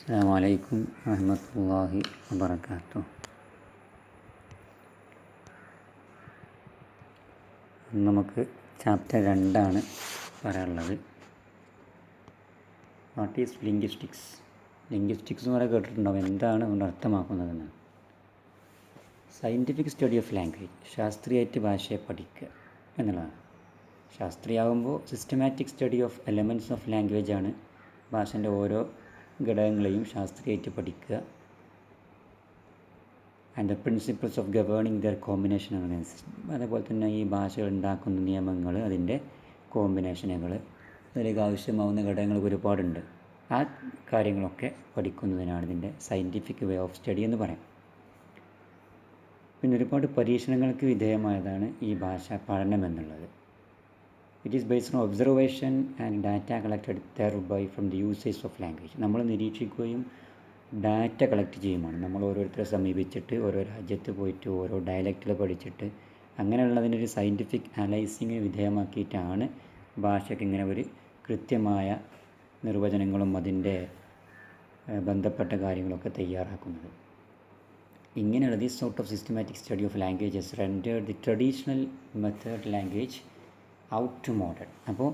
അസ്സലാമു അലൈക്കും വറഹ്മത്തുള്ളാഹി വബറകാതുഹു. നമുക്ക് ചാപ്റ്റർ 2 പറയാനുള്ളത്. What is linguistics? ലിംഗ്വിസ്റ്റിക്സ് എന്ന് പറയാൻ കേട്ടിട്ടുണ്ടാവും. എന്താണ് അതുകൊണ്ട് അർത്ഥമാക്കുന്നതെന്ന്. സയൻറ്റിഫിക് സ്റ്റഡി ഓഫ് ലാംഗ്വേജ്, ശാസ്ത്രീയമായിട്ട് ഭാഷയെ പഠിക്കുക എന്നുള്ളതാണ്. ശാസ്ത്രീയമാകുമ്പോൾ systematic study of elements of language ആണ്. ഭാഷൻ്റെ ഓരോ ഘടകങ്ങളെയും ശാസ്ത്രീയമായിട്ട് പഠിക്കുക. And the principles of governing their combination organisation, അതേപോലെ തന്നെ ഈ ഭാഷകൾ ഉണ്ടാക്കുന്ന നിയമങ്ങൾ, അതിൻ്റെ കോമ്പിനേഷനുകൾ, അതിലേക്ക് ആവശ്യമാവുന്ന ഘടകങ്ങൾ ഒരുപാടുണ്ട്. ആ കാര്യങ്ങളൊക്കെ പഠിക്കുന്നതിനാണ് ഇതിൻ്റെ സയൻറ്റിഫിക് വേ ഓഫ് സ്റ്റഡി എന്ന് പറയാം. പിന്നെ ഒരുപാട് പരീക്ഷണങ്ങൾക്ക് വിധേയമായതാണ് ഈ ഭാഷാ പഠനം എന്നുള്ളത്. It is based on observation and data collected thereby from the usage of language. നമ്മൾ നിരീക്ഷിക്കുകയും ഡാറ്റ കളക്ട് ചെയ്യുമാണ്. നമ്മൾ ഓരോരുത്തരെ സമീപിച്ചിട്ട് ഓരോ രാജ്യത്ത് പോയിട്ട് ഓരോ ഡയലക്റ്റിൽ പഠിച്ചിട്ട് അങ്ങനെയുള്ളതിനൊരു സയൻറ്റിഫിക് അനലൈസിങ്ങിന് വിധേയമാക്കിയിട്ടാണ് ഭാഷയ്ക്ക് ഇങ്ങനെ ഒരു കൃത്യമായ നിർവചനങ്ങളും അതിൻ്റെ ബന്ധപ്പെട്ട കാര്യങ്ങളൊക്കെ തയ്യാറാക്കുന്നത്. ഇങ്ങനെയുള്ള this sort of systematic study of languages rendered the traditional method language out to modern. അപ്പോൾ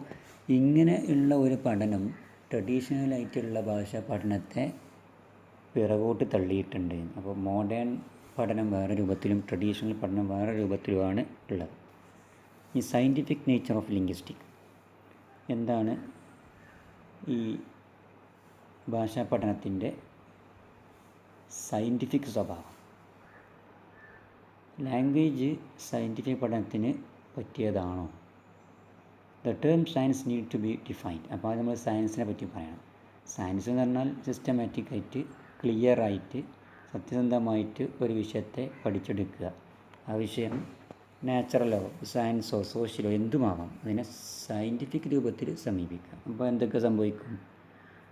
ഇങ്ങനെ ഉള്ള ഒരു പഠനം ട്രഡീഷണലായിട്ടുള്ള ഭാഷാ പഠനത്തെ പിറകോട്ട് തള്ളിയിട്ടുണ്ട്. അപ്പോൾ മോഡേൺ പഠനം വേറെ രൂപത്തിലും ട്രഡീഷണൽ പഠനം വേറെ രൂപത്തിലുമാണ് ഉള്ളത്. ഈ സയൻറ്റിഫിക് നേച്ചർ ഓഫ് ലിംഗ്വിസ്റ്റിക് എന്താണ്? ഈ ഭാഷാ പഠനത്തിൻ്റെ സയൻറ്റിഫിക് സ്വഭാവം. ലാംഗ്വേജ് സയൻറ്റിഫിക് പഠനത്തിന് പറ്റിയതാണോ? The term science need to be defined. അപ്പോൾ അത് നമ്മൾ സയൻസിനെ പറ്റി പറയണം. സയൻസ് എന്ന് പറഞ്ഞാൽ സിസ്റ്റമാറ്റിക്കായിട്ട് ക്ലിയറായിട്ട് സത്യസന്ധമായിട്ട് ഒരു വിഷയത്തെ പഠിച്ചെടുക്കുക. ആ വിഷയം നാച്ചുറലോ സയൻസോ സോഷ്യലോ എന്തുമാവാം, അതിനെ സയൻറ്റിഫിക് രൂപത്തിൽ സമീപിക്കുക. അപ്പോൾ എന്തൊക്കെ സംഭവിക്കും?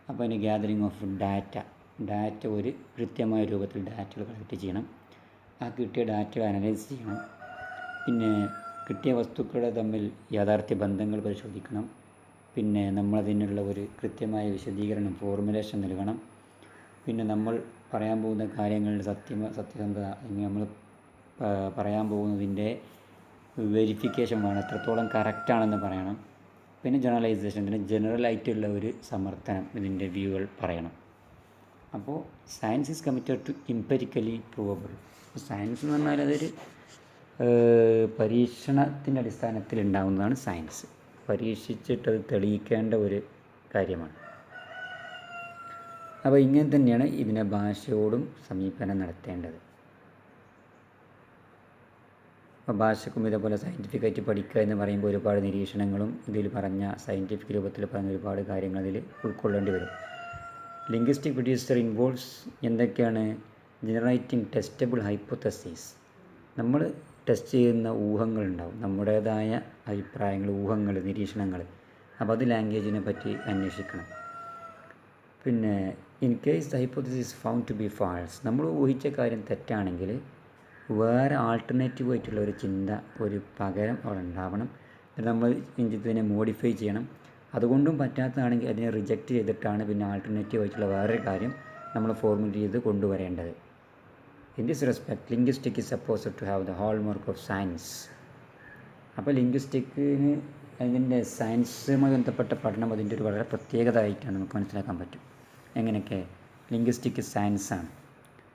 അപ്പോൾ അതിന് ഗ്യാതറിങ് ഓഫ് ഡാറ്റ ഒരു കൃത്യമായ രൂപത്തിൽ ഡാറ്റകൾ കളക്ട് ചെയ്യണം. ആ കിട്ടിയ ഡാറ്റകൾ അനലൈസ് ചെയ്യണം. പിന്നെ കിട്ടിയ വസ്തുക്കളുടെ തമ്മിൽ യാഥാർത്ഥ്യ ബന്ധങ്ങൾ പരിശോധിക്കണം. പിന്നെ നമ്മളതിനുള്ള ഒരു കൃത്യമായ വിശദീകരണം, ഫോർമുലേഷൻ നൽകണം. പിന്നെ നമ്മൾ പറയാൻ പോകുന്ന കാര്യങ്ങളുടെ സത്യസന്ധത, അല്ലെങ്കിൽ നമ്മൾ പറയാൻ പോകുന്നതിൻ്റെ വെരിഫിക്കേഷൻ വേണം, എത്രത്തോളം കറക്റ്റാണെന്ന് പറയണം. പിന്നെ ജനറലൈസേഷൻ, പിന്നെ ജനറലായിട്ടുള്ള ഒരു സമർത്ഥനം, ഇതിൻ്റെ വ്യൂകൾ പറയണം. അപ്പോൾ science is committed to empirically provable. Science എന്ന് പറഞ്ഞാൽ അതൊരു പരീക്ഷണത്തിൻ്റെ അടിസ്ഥാനത്തിൽ ഉണ്ടാകുന്നതാണ് സയൻസ്. പരീക്ഷിച്ചിട്ടത് തെളിയിക്കേണ്ട ഒരു കാര്യമാണ്. അപ്പോൾ ഇങ്ങനെ തന്നെയാണ് ഇതിനെ ഭാഷയോടും സമീപനം നടത്തേണ്ടത്. അപ്പോൾ ഭാഷക്കും ഇതേപോലെ സയൻറ്റിഫിക്കായിട്ട് പഠിക്കുക എന്ന് പറയുമ്പോൾ ഒരുപാട് നിരീക്ഷണങ്ങളും ഇതിൽ പറഞ്ഞ സയൻറ്റിഫിക് രൂപത്തിൽ പറഞ്ഞ ഒരുപാട് കാര്യങ്ങൾ അതിൽ ഉൾക്കൊള്ളേണ്ടി വരും. ലിംഗ്വിസ്റ്റിക് പ്രൊഡ്യൂസർ ഇൻവോൾവ്സ് എന്തൊക്കെയാണ്? Generating testable hypothesis. നമ്മൾ ടെസ്റ്റ് ചെയ്യുന്ന ഊഹങ്ങളുണ്ടാവും, നമ്മുടേതായ അഭിപ്രായങ്ങൾ, ഊഹങ്ങൾ, നിരീക്ഷണങ്ങൾ. അപ്പോൾ അത് ലാംഗ്വേജിനെ പറ്റി അന്വേഷിക്കണം. പിന്നെ in case the hypothesis found to be false, നമ്മൾ ഊഹിച്ച കാര്യം തെറ്റാണെങ്കിൽ വേറെ ആൾട്ടർനേറ്റീവ് ആയിട്ടുള്ള ഒരു ചിന്ത, ഒരു പകരം അവിടെ ഉണ്ടാവണം. പിന്നെ നമ്മൾ ഇതിനെ മോഡിഫൈ ചെയ്യണം. അതുകൊണ്ടും പറ്റാത്തതാണെങ്കിൽ അതിനെ റിജക്റ്റ് ചെയ്തിട്ടാണ് പിന്നെ ആൾട്ടർനേറ്റീവ് ആയിട്ടുള്ള വേറൊരു കാര്യം നമ്മൾ ഫോർമുലേറ്റ് ചെയ്ത് കൊണ്ടുവരേണ്ടത്. In this respect linguistic is supposed to have the hallmark of science. അപ്പോൾ ലിംഗ്വിസ്റ്റിക്കിന് അതിൻ്റെ സയൻസുമായി ബന്ധപ്പെട്ട പഠനം അതിൻ്റെ ഒരു വളരെ പ്രത്യേകത ആയിട്ടാണ് നമുക്ക് മനസ്സിലാക്കാൻ പറ്റും. എങ്ങനെയൊക്കെ? ലിംഗ്വിസ്റ്റിക് സയൻസാണ്.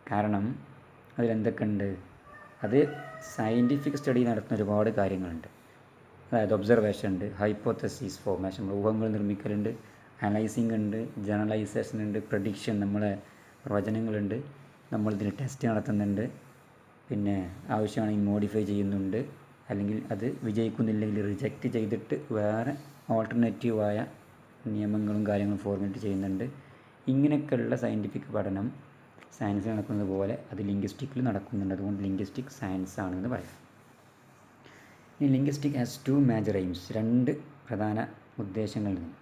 കാരണം അതിലെന്തൊക്കെ ഉണ്ട്? അത് സയൻറ്റിഫിക് സ്റ്റഡി നടത്തുന്ന ഒരുപാട് കാര്യങ്ങളുണ്ട്. അതായത് ഒബ്സർവേഷൻ ഉണ്ട്, ഹൈപ്പോത്തസിസ് ഫോർമേഷൻ, ഊഹങ്ങൾ നിർമ്മിക്കലുണ്ട്, അനലൈസിങ് ഉണ്ട്, ജനറലൈസേഷൻ ഉണ്ട്, പ്രഡിക്ഷൻ, നമ്മളെ പ്രവചനങ്ങളുണ്ട്, നമ്മളിതിന് ടെസ്റ്റ് നടത്തുന്നുണ്ട്. പിന്നെ ആവശ്യമാണെങ്കിൽ മോഡിഫൈ ചെയ്യുന്നുണ്ട്, അല്ലെങ്കിൽ അത് വിജയിക്കുന്നില്ലെങ്കിൽ റിജക്റ്റ് ചെയ്തിട്ട് വേറെ ഓൾട്ടർനേറ്റീവായ നിയമങ്ങളും കാര്യങ്ങളും ഫോർമുലേറ്റ് ചെയ്യുന്നുണ്ട്. ഇങ്ങനെയൊക്കെയുള്ള സയൻറ്റിഫിക് പഠനം സയൻസിൽ നടക്കുന്നത് പോലെ അത് ലിംഗ്വിസ്റ്റിക്കിൽ നടക്കുന്നുണ്ട്. അതുകൊണ്ട് ലിംഗ്വിസ്റ്റിക് സയൻസ് ആണെന്ന് പറയാം. ഈ ലിംഗ്വിസ്റ്റിക് ഹാസ് 2 മേജർ എയിംസ്. 2 പ്രധാന ഉദ്ദേശങ്ങളിൽ നിന്ന്.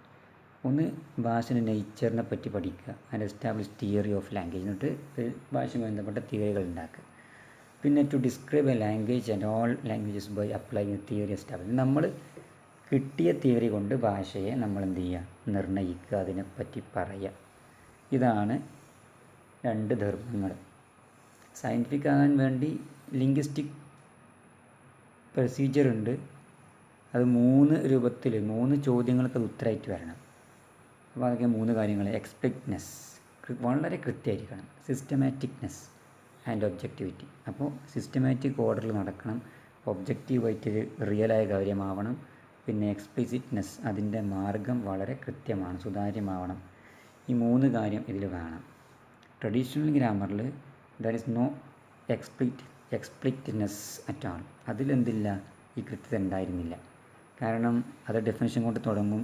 ഒന്ന്, ഭാഷയുടെ നേച്ചറിനെ പറ്റി പഠിക്കുക, and establish theory of language. എന്നിട്ട് ഭാഷയുമായി ബന്ധപ്പെട്ട തിയറികൾ ഉണ്ടാക്കുക. പിന്നെ to describe a language and all languages by applying theory establish. നമ്മൾ കിട്ടിയ തിയറി കൊണ്ട് ഭാഷയെ നമ്മൾ എന്ത് ചെയ്യുക? നിർണ്ണയിക്കുക, അതിനെപ്പറ്റി പറയുക. ഇതാണ് 2 ധർമ്മങ്ങൾ. സയൻറ്റിഫിക് ആകാൻ വേണ്ടി ലിംഗ്വിസ്റ്റിക് പ്രൊസീജിയർ ഉണ്ട്. അത് 3 രൂപത്തിൽ 3 ചോദ്യങ്ങൾക്ക് അത് ഉത്തരമായിട്ട് വരണം. അപ്പോൾ അതൊക്കെ 3 കാര്യങ്ങൾ: എക്സ്പ്ലിക്റ്റ്നെസ്, വളരെ കൃത്യമായിരിക്കണം; സിസ്റ്റമാറ്റിക്നെസ് ആൻഡ് ഒബ്ജക്റ്റിവിറ്റി. അപ്പോൾ സിസ്റ്റമാറ്റിക് ഓർഡറിൽ നടക്കണം, ഒബ്ജക്റ്റീവായിട്ട് റിയലായ കാര്യമാവണം. പിന്നെ എക്സ്പ്ലിസിറ്റ്നെസ്, അതിൻ്റെ മാർഗം വളരെ കൃത്യമാണ്, സുതാര്യമാവണം. ഈ 3 കാര്യം ഇതിൽ വേണം. ട്രഡീഷണൽ ഗ്രാമറിൽ there is no explicitness at all. അതിലെന്തില്ല, ഈ കൃത്യത ഉണ്ടായിരുന്നില്ല. കാരണം അത് ഡെഫിനിഷൻ കൊണ്ട് തുടങ്ങും.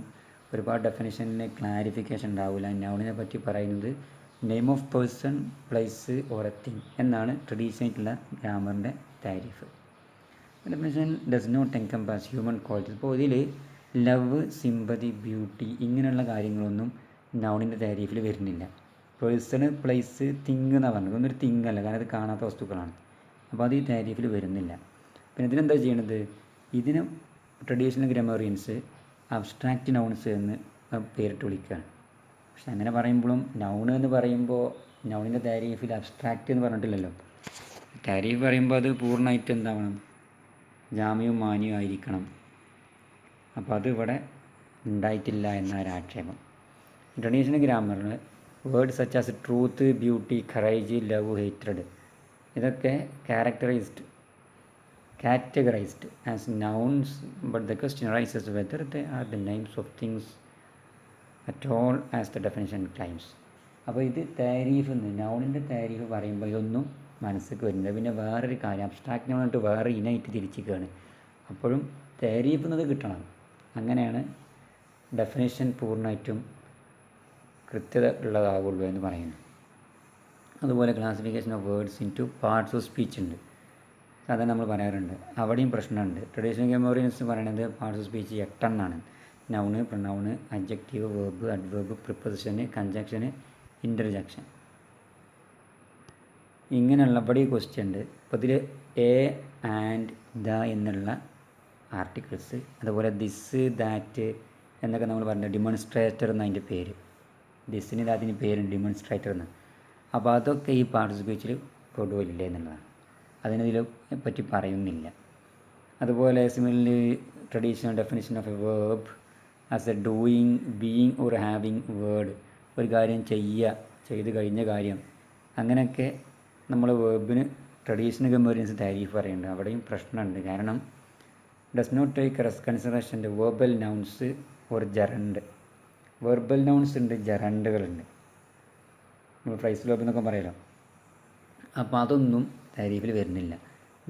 ഒരുപാട് ഡെഫിനിഷനിൽ ക്ലാരിഫിക്കേഷൻ ഉണ്ടാവില്ല. നൗണിനെ പറ്റി പറയുന്നത് name of person, place or a thing എന്നാണ് ട്രഡീഷണലായിട്ടുള്ള ഗ്രാമറിൻ്റെ താരിഫ്. Definition does not encompass human qualities. ഇപ്പോൾ ഇതിൽ ലവ്, സിമ്പതി, ബ്യൂട്ടി ഇങ്ങനെയുള്ള കാര്യങ്ങളൊന്നും നൗണിൻ്റെ താരിഫിൽ വരുന്നില്ല. പേഴ്സൺ, പ്ലേസ്, തിങ് എന്നാണ് പറഞ്ഞത്. ഇതൊന്നും ഒരു തിങ് അല്ല, കാരണം അത് കാണാത്ത വസ്തുക്കളാണ്. അപ്പോൾ അത് ഈ താരിഫിൽ വരുന്നില്ല. പിന്നെ ഇതിനെന്താ ചെയ്യണത്? ഇതിന് ട്രഡീഷണൽ ഗ്രാമറിയൻസ് അബ്സ്ട്രാക്റ്റ് നൗൺസ് എന്ന് പേരിട്ട് വിളിക്കുകയാണ്. പക്ഷെ അങ്ങനെ പറയുമ്പോഴും നൗൺ എന്ന് പറയുമ്പോൾ നൗണിൻ്റെ താരീഫിൽ അബ്സ്ട്രാക്റ്റ് എന്ന് പറഞ്ഞിട്ടില്ലല്ലോ. താരീഫ് പറയുമ്പോൾ അത് പൂർണ്ണമായിട്ട് എന്താവണം, ജാമ്യവും മാന്യവും ആയിരിക്കണം. അപ്പോൾ അത് ഇവിടെ ഉണ്ടായിട്ടില്ല എന്നൊരു ആക്ഷേപം. ട്രഡീഷണൽ ഗ്രാമറിൽ word such as truth, beauty, courage, love, hatred ഇതൊക്കെ categorized as nouns, but the question arises whether they are the names of things at all as the definition claims. അപ്പോൾ ഇത് താരീഫ് എന്ന് നൗണിൻ്റെ താരീഫ് പറയുമ്പോൾ ഇതൊന്നും മനസ്സിലേക്ക് വരുന്നില്ല. പിന്നെ വേറൊരു കാര്യം, അബ്സ്ട്രാക്റ്റ് നൗണിട്ട് വേറെ ഇനായിട്ട് തിരിച്ചിരിക്കുകയാണ്. അപ്പോഴും താരീഫ് എന്നത് കിട്ടണം. അങ്ങനെയാണ് ഡെഫിനേഷൻ പൂർണ്ണമായിട്ടും കൃത്യത ഉള്ളതാവുള്ളൂ എന്ന് പറയുന്നു. അതുപോലെ classification of words in two parts of speech ഉണ്ട്. സാധാരണ നമ്മൾ പറയാറുണ്ട്, അവിടെയും പ്രശ്നമുണ്ട്. ട്രഡീഷണൽ ഗ്രാമറിയൻസ് പറയുന്നത് പാർട്സ് ഓഫ് സ്പീച്ച് 8 എണ്ണമാണ്. Noun, pronoun, adjective, verb, adverb, preposition, conjunction, interjection. ഇങ്ങനെയുള്ള ഇവിടെ ക്വസ്റ്റ്യൻ ഉണ്ട്. അപ്പോൾ ഇതിൽ എ, ആൻഡ്, ദ എന്നുള്ള ആർട്ടിക്കിൾസ്, അതുപോലെ ദിസ്, ദാറ്റ് എന്നൊക്കെ നമ്മൾ പറഞ്ഞത് ഡിമോൺസ്ട്രേറ്റർ എന്നതിൻ്റെ പേര്. ദിസിന് ദാറ്റിന് പേരുണ്ട്, ഡിമോൺസ്ട്രേറ്റർ എന്ന്. അപ്പോൾ അതൊക്കെ ഈ പാർട്സ് ഓഫ് സ്പീച്ചിൽ പെടുകയില്ല എന്നുള്ളതാണ്. അതിനതിൽ പറ്റി പറയുന്നില്ല. അതുപോലെ similarly traditional definition of A verb as A doing, being or having word, ഒരു കാര്യം ചെയ്ത് കഴിഞ്ഞ കാര്യം, അങ്ങനെയൊക്കെ നമ്മൾ വേർബിന് ട്രഡീഷണൽ ഗ്രാമറിയൻസ് താരീഫ് പറയുന്നുണ്ട്. അവിടെയും പ്രശ്നമുണ്ട്. കാരണം does not take consideration verbal nouns or gerund. Verbal nouns ഉണ്ട്, ജറണ്ടുകളുണ്ട്. നമ്മൾ ഫ്രൈസ് വേർബ് എന്നൊക്കെ പറയുമല്ലോ. അപ്പോൾ അതൊന്നും താരീഫിൽ വരുന്നില്ല.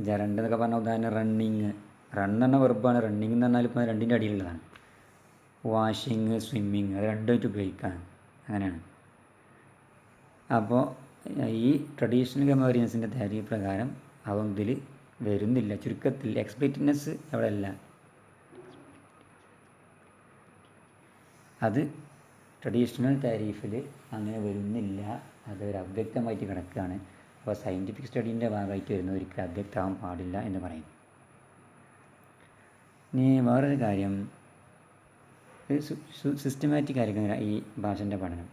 ജറണ്ട് എന്നൊക്കെ പറഞ്ഞാൽ ഉദാഹരണം റണ്ണിങ്, റൺ എന്ന വെർബാണ്. റണ്ണിങ് എന്ന് പറഞ്ഞാൽ ഇപ്പോൾ 2ൻ്റെ അടിയിലുള്ളതാണ്. വാഷിങ്, സ്വിമ്മിങ്, അത് രണ്ടുമായിട്ട് ഉപയോഗിക്കാം. അങ്ങനെയാണ്. അപ്പോൾ ഈ ട്രഡീഷണൽ ഗ്രാമറിയൻസിൻ്റെ താരീഫ് പ്രകാരം അതൊന്നും ഇതിൽ വരുന്നില്ല. ചുരുക്കത്തിൽ എക്സ്പ്ലിക്റ്റ്നെസ് അവിടെ അല്ല, അത് ട്രഡീഷണൽ താരീഫിൽ അങ്ങനെ വരുന്നില്ല. അതൊരു അവ്യക്തമായിട്ട് കിടക്കുകയാണ്. അപ്പോൾ സയൻറ്റിഫിക് സ്റ്റഡീൻ്റെ ഭാഗമായിട്ട് വരുന്ന ഒരിക്കലും അവ്യക്തമാകാൻ പാടില്ല എന്ന് പറയും. ഇനി വേറൊരു കാര്യം, സിസ്റ്റമാറ്റിക് ആയിരിക്കും ഈ ഭാഷൻ്റെ പഠനം.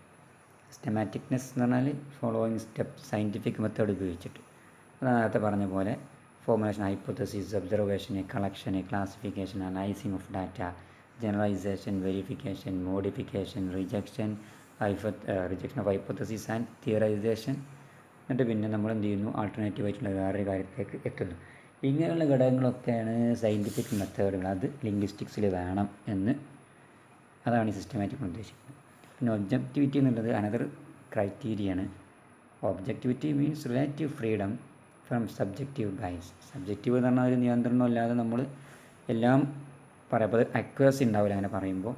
സിസ്റ്റമാറ്റിക്നെസ് എന്ന് പറഞ്ഞാൽ ഫോളോയിങ് സ്റ്റെപ്പ് സയൻറ്റിഫിക് മെത്തേഡ് ഉപയോഗിച്ചിട്ട്. അത് നേരത്തെ പറഞ്ഞ പോലെ formulation, hypothesis, observation, collection, classification, analysing of data, generalisation, verification, modification, rejection of hypothesis and theorisation. എന്നിട്ട് പിന്നെ നമ്മൾ എന്ത് ചെയ്യുന്നു, ആൾട്ടർനേറ്റീവായിട്ടുള്ള വേറൊരു കാര്യത്തിലേക്ക് എത്തുന്നു. ഇങ്ങനെയുള്ള ഘടകങ്ങളൊക്കെയാണ് സയൻറ്റിഫിക് മെത്തേഡുകൾ. അത് ലിംഗ്വിസ്റ്റിക്സിൽ വേണം എന്ന്, അതാണ് ഈ സിസ്റ്റമാറ്റിക് ഉദ്ദേശിക്കുന്നത്. പിന്നെ ഒബ്ജക്റ്റിവിറ്റി എന്നുള്ളത് അനദർ ക്രൈറ്റീരിയയാണ്. Objectivity means relative freedom from subjective bias. Subjective എന്ന് പറഞ്ഞാൽ ഒരു നിയന്ത്രണം ഇല്ലാതെ നമ്മൾ എല്ലാം പറയാം. അപ്പോൾ അത് അക്യുറസി ഉണ്ടാവില്ല അങ്ങനെ പറയുമ്പോൾ.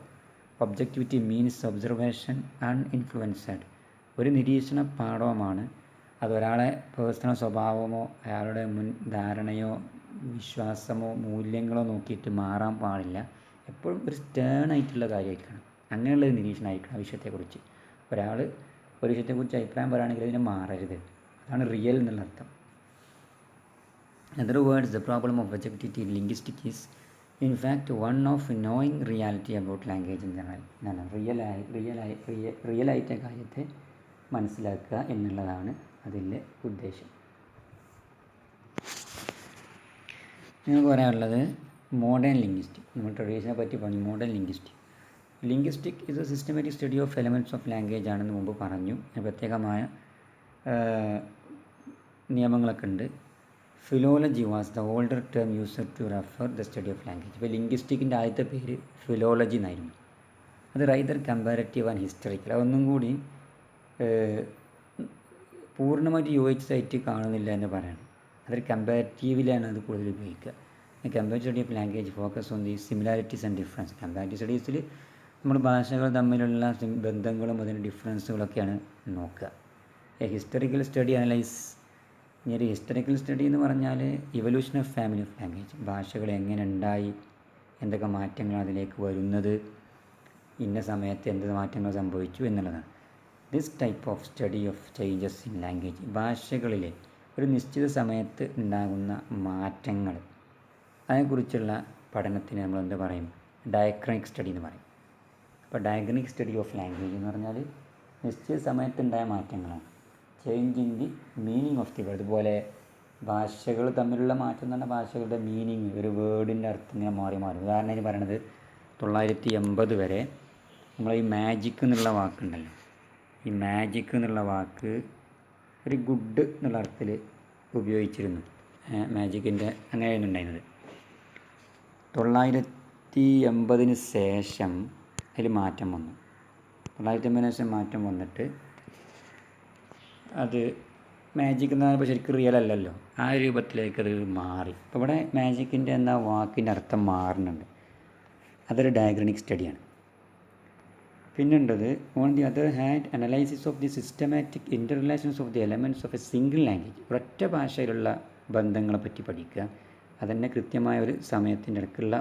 Objectivity means observation uninfluenced. ഒരു നിരീക്ഷണ പാഠവുമാണ്. അതൊരാളെ പേഴ്സണൽ സ്വഭാവമോ അയാളുടെ മുൻ ധാരണയോ വിശ്വാസമോ മൂല്യങ്ങളോ നോക്കിയിട്ട് മാറാൻ പാടില്ല. എപ്പോഴും ഒരു സ്റ്റേൺ ആയിട്ടുള്ള കാര്യമായിരിക്കണം. അങ്ങനെയുള്ളൊരു നിരീക്ഷണമായിരിക്കണം ആ വിഷയത്തെക്കുറിച്ച്. ഒരാൾ ഒരു വിഷയത്തെക്കുറിച്ച് അഭിപ്രായം പറയുകയാണെങ്കിൽ അതിനെ മാറരുത്. അതാണ് റിയൽ എന്നുള്ള അർത്ഥം. In other words, the problem of objectivity in linguistics is in fact one of knowing reality about language in general. റിയലായിട്ട കാര്യത്തെ മനസ്സിലാക്കുക എന്നുള്ളതാണ് അതിൻ്റെ ഉദ്ദേശം. നിങ്ങൾക്ക് പറയാനുള്ളത് മോഡേൺ ലിംഗ്വിസ്റ്റിക്. നമ്മൾ ട്രഡീഷനെ പറ്റി പറഞ്ഞു. Modern linguistic is a systematic study of elements of language ആണെന്ന് മുമ്പ് പറഞ്ഞു. പ്രത്യേകമായ നിയമങ്ങളൊക്കെ ഉണ്ട്. Philology was the older term used to refer the study of language. ഇപ്പോൾ ലിംഗ്വിസ്റ്റിക്കിൻ്റെ ആദ്യത്തെ പേര് ഫിലോളജി എന്നായിരുന്നു. അത് റൈദർ കമ്പാരറ്റീവ് ആൻഡ് ഹിസ്റ്ററിക്കൽ. അതൊന്നും കൂടി പൂർണ്ണമായിട്ട് യോജിച്ചതായിട്ട് കാണുന്നില്ല എന്ന് പറയണം. അതൊരു കമ്പാരിറ്റീവിലാണ് അത് കൂടുതൽ ഉപയോഗിക്കുക. Comparative study of language focus on the similarities and difference. Comparative സ്റ്റഡീസിൽ നമ്മൾ ഭാഷകൾ തമ്മിലുള്ള ബന്ധങ്ങളും അതിൻ്റെ ഡിഫറൻസുകളൊക്കെയാണ് നോക്കുക. Historical study analyse. ഇനി ഒരു ഹിസ്റ്ററിക്കൽ സ്റ്റഡി എന്ന് പറഞ്ഞാൽ evolution of family of language. ഭാഷകൾ എങ്ങനെ ഉണ്ടായി, എന്തൊക്കെ മാറ്റങ്ങളാണ് അതിലേക്ക് വരുന്നത്, ഇന്ന സമയത്ത് എന്ത് മാറ്റങ്ങൾ സംഭവിച്ചു എന്നുള്ളതാണ്. This type of study of changes in language. ഭാഷകളിലെ ഒരു നിശ്ചിത സമയത്ത് ഉണ്ടാകുന്ന മാറ്റങ്ങൾ, അതിനെക്കുറിച്ചുള്ള പഠനത്തിന് നമ്മൾ എന്ത് പറയും? ഡയക്രണിക് സ്റ്റഡി എന്ന് പറയും. അപ്പോൾ ഡയക്രണിക് സ്റ്റഡി ഓഫ് ലാംഗ്വേജ് എന്ന് പറഞ്ഞാൽ നിശ്ചിത സമയത്തുണ്ടായ മാറ്റങ്ങളാണ്. Change in the meaning of the word. അതുപോലെ ഭാഷകൾ തമ്മിലുള്ള മാറ്റം എന്ന് പറഞ്ഞാൽ ഭാഷകളുടെ മീനിങ്, ഒരു വേർഡിൻ്റെ അർത്ഥം ഇങ്ങനെ മാറി മാറും. ഉദാഹരണത്തിന് പറയണത് 980 വരെ നമ്മൾ ഈ മാജിക് എന്നുള്ള വാക്കുണ്ടല്ലോ, ഈ മാജിക് എന്നുള്ള വാക്ക് ഒരു ഗുഡ് എന്നുള്ള അർത്ഥത്തിൽ ഉപയോഗിച്ചിരുന്നു. മാജിക്കിൻ്റെ അങ്ങനെയായിരുന്നു ഉണ്ടായിരുന്നത്. 980 ശേഷം അതിൽ മാറ്റം വന്നു. 980 ശേഷം മാറ്റം വന്നിട്ട് അത് മാജിക് എന്ന് പറയുമ്പോൾ ശരിക്കും റിയൽ അല്ലല്ലോ, ആ രൂപത്തിലേക്ക് അത് മാറി. അപ്പോൾ ഇവിടെ മാജിക്കിൻ്റെ എന്ന വാക്കിൻ്റെ അർത്ഥം മാറുന്നുണ്ട്. അതൊരു ഡയക്രണിക് സ്റ്റഡിയാണ്. പിന്നുണ്ടത് on the other hand analysis of the systematic interrelations of the elements of a single language. ഒരൊറ്റ ഭാഷയിലുള്ള ബന്ധങ്ങളെ പറ്റി പഠിക്കുക. അതന്നെ കൃത്യമായ ഒരു സമയത്തിൻ്റെ ഇടയ്ക്കുള്ള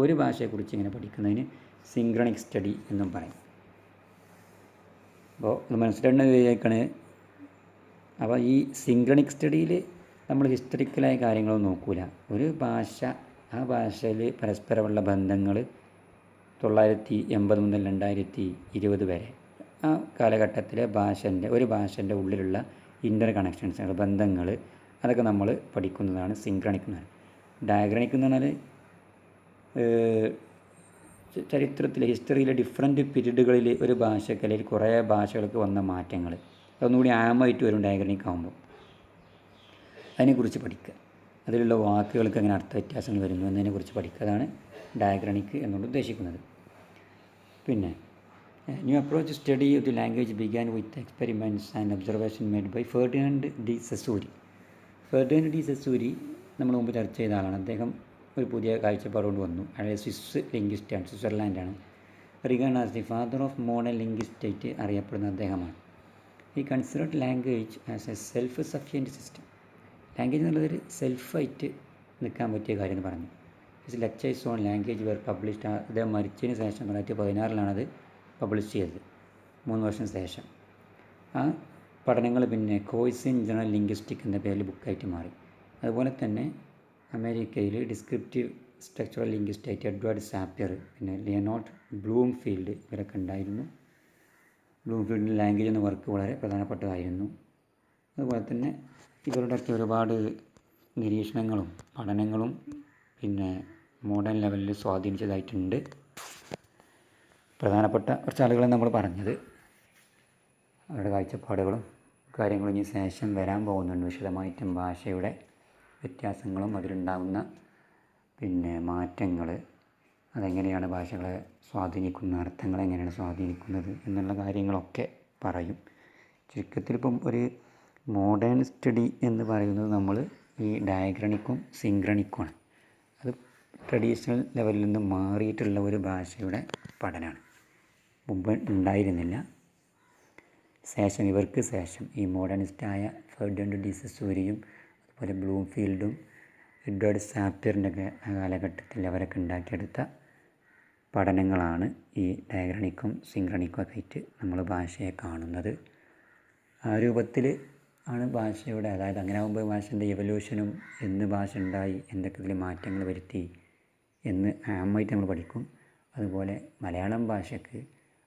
ഒരു ഭാഷയെക്കുറിച്ച് ഇങ്ങനെ പഠിക്കുന്നതിന് സിങ്ക്രണിക് സ്റ്റഡി എന്നും പറയും. അപ്പോൾ ഇത് മനസ്സിലാക്കേണ്ട വിചാരിക്കണേ. അപ്പോൾ ഈ സിങ്ക്രണിക് സ്റ്റഡിയിൽ നമ്മൾ ഹിസ്റ്ററിക്കലായ കാര്യങ്ങളൊന്നും നോക്കൂല. ഒരു ഭാഷ, ആ ഭാഷയിൽ പരസ്പരമുള്ള ബന്ധങ്ങൾ 980 മുതൽ 2020 വരെ ആ കാലഘട്ടത്തിലെ ഒരു ഭാഷൻ്റെ ഉള്ളിലുള്ള ഇൻ്റർ കണക്ഷൻസ്, ബന്ധങ്ങൾ, അതൊക്കെ നമ്മൾ പഠിക്കുന്നതാണ് സിങ്ക്രണിക് എന്ന് പറയുന്നത്. ഡയക്രണിക് എന്ന് പറഞ്ഞാൽ ചരിത്രത്തിലെ ഹിസ്റ്ററിയിലെ ഡിഫറെൻറ്റ് പീരീഡുകളിൽ ഒരു ഭാഷയ്ക്ക് അല്ലെങ്കിൽ കുറേ ഭാഷകൾക്ക് വന്ന മാറ്റങ്ങൾ അതൊന്നുകൂടി ആമായിട്ട് വരും ഡയക്രണിക് ആകുമ്പോൾ. അതിനെക്കുറിച്ച് പഠിക്കുക. അതിലുള്ള വാക്കുകൾക്ക് എങ്ങനെ അർത്ഥ വ്യത്യാസങ്ങൾ വരുന്നു എന്നതിനെക്കുറിച്ച് പഠിക്കുക. അതാണ് ഡയക്രണിക് എന്നുകൊണ്ട് ഉദ്ദേശിക്കുന്നത്. പിന്നെ new approach study of the language began with experiments and observation made by Ferdinand de Saussure. Ferdinand de Saussure നമ്മൾ മുമ്പ് ചർച്ച ചെയ്ത ആളാണ്. അദ്ദേഹം ഒരു പുതിയ കാഴ്ചപ്പാടുകൊണ്ട് വന്നു. അതായത് സ്വിസ് ലിംഗ്വിസ്റ്റാണ്, സ്വിറ്റ്സർലാൻഡാണ്. Regarded as the father of modern linguist ആയിട്ട് അറിയപ്പെടുന്ന അദ്ദേഹമാണ്. ഈ considered language as a self sufficient system. ലാംഗ്വേജ് എന്നുള്ളതൊരു സെൽഫായിട്ട് നിൽക്കാൻ പറ്റിയ കാര്യം എന്ന് പറഞ്ഞു. His lectures on language were published. അദ്ദേഹം മരിച്ചതിന് ശേഷം 2016 പബ്ലിഷ് ചെയ്തത്, 3 വർഷം ശേഷം. ആ പഠനങ്ങൾ പിന്നെ കോഴ്സ് ഇൻ ജനറൽ ലിംഗ്വിസ്റ്റിക് എന്ന പേരിൽ ബുക്കായിട്ട് മാറി. അതുപോലെ തന്നെ അമേരിക്കയിൽ ഡിസ്ക്രിപ്റ്റീവ് സ്ട്രക്ചറൽ ലിംഗ്വിസ്റ്റായിട്ട് എഡ്വേർഡ് സാപ്പിയർ, പിന്നെ ലിയനോർഡ് ബ്ലൂംഫീൽഡ് ഇവരൊക്കെ ഉണ്ടായിരുന്നു. ബ്ലൂംഫീൽഡിൻ്റെ ലാംഗ്വേജ് എന്ന വർക്ക് വളരെ പ്രധാനപ്പെട്ടതായിരുന്നു. അതുപോലെ തന്നെ ഇവരുടെയൊക്കെ ഒരുപാട് നിരീക്ഷണങ്ങളും പഠനങ്ങളും പിന്നെ മോഡേൺ ലെവലിൽ സ്വാധീനിച്ചതായിട്ടുണ്ട്. പ്രധാനപ്പെട്ട കുറച്ച് ആളുകളെ നമ്മൾ പറഞ്ഞത്, അവരുടെ കാഴ്ചപ്പാടുകളും കാര്യങ്ങളും ഇനി ശേഷം വരാൻ പോകുന്നുണ്ട്. വിശദമായിട്ടും ഭാഷയുടെ വ്യത്യാസങ്ങളും അതിലുണ്ടാകുന്ന പിന്നെ മാറ്റങ്ങൾ, അതെങ്ങനെയാണ് ഭാഷകളെ സ്വാധീനിക്കുന്ന, അർത്ഥങ്ങൾ എങ്ങനെയാണ് സ്വാധീനിക്കുന്നത് എന്നുള്ള കാര്യങ്ങളൊക്കെ പറയും. ചുരുക്കത്തിൽ ഒരു മോഡേൺ സ്റ്റഡി എന്ന് പറയുന്നത് നമ്മൾ ഈ ഡയക്രണിക്കും സിങ്ക്രണിക്കുമാണ്. അത് ട്രഡീഷണൽ ലെവലിൽ നിന്ന് മാറിയിട്ടുള്ള ഒരു ഭാഷയുടെ പഠനമാണ്. മുമ്പ് ഉണ്ടായിരുന്നില്ല. ഇവർക്ക് ശേഷം ഈ മോഡേണിസ്റ്റായ ഫെർഡിനാൻഡ് ഡി സസൂരിയും അതുപോലെ ബ്ലൂംഫീൽഡും എഡ്വേർഡ് സാപ്പിയറിൻ്റെ ഒക്കെ കാലഘട്ടത്തിൽ അവരൊക്കെ ഉണ്ടാക്കിയെടുത്ത പഠനങ്ങളാണ് ഈ ഡയക്രണിക്കും സിങ്ക്രണിക്കും ഒക്കെ ആയിട്ട് നമ്മൾ ഭാഷയെ കാണുന്നത്. ആ രൂപത്തിൽ ആണ് ഭാഷയുടെ, അതായത് അങ്ങനെ ആകുമ്പോൾ ഭാഷൻ്റെ എവല്യൂഷനും എന്ന് ഭാഷ ഉണ്ടായി, എന്തൊക്കെ ഇതിൽ മാറ്റങ്ങൾ വരുത്തി എന്ന് ആമായിട്ട് നമ്മൾ പഠിക്കും. അതുപോലെ മലയാളം ഭാഷയ്ക്ക്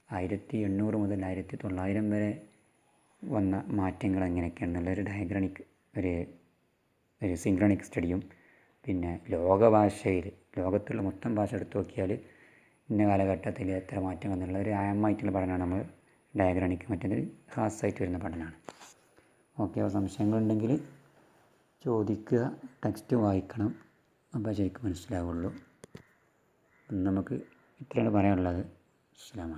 1800 മുതൽ 1900 വരെ വന്ന മാറ്റങ്ങൾ എങ്ങനെയൊക്കെയാണെന്നുള്ളൊരു ഡയഗ്രാണിക് ഒരു സിങ്ക്രണിക് സ്റ്റഡിയും പിന്നെ ലോകത്തുള്ള മൊത്തം ഭാഷ എടുത്ത് നോക്കിയാൽ ഇന്ന കാലഘട്ടത്തിൽ എത്ര മാറ്റം എന്നുള്ള ഒരു ആഴമായിട്ടുള്ള പഠനമാണ് നമ്മൾ ഡയഗ്രാണിക്. മറ്റേത് ഹാസായിട്ട് വരുന്ന പഠനമാണ്. ഓക്കെ, അപ്പോൾ സംശയങ്ങളുണ്ടെങ്കിൽ ചോദിക്കുക, ടെക്സ്റ്റ് വായിക്കണം, അപ്പോൾ ശരിക്കും മനസ്സിലാവുള്ളൂ. നമുക്ക് ഇത്രയാണ് പറയാനുള്ളത്. അസ്സലാമു അലൈക്കും.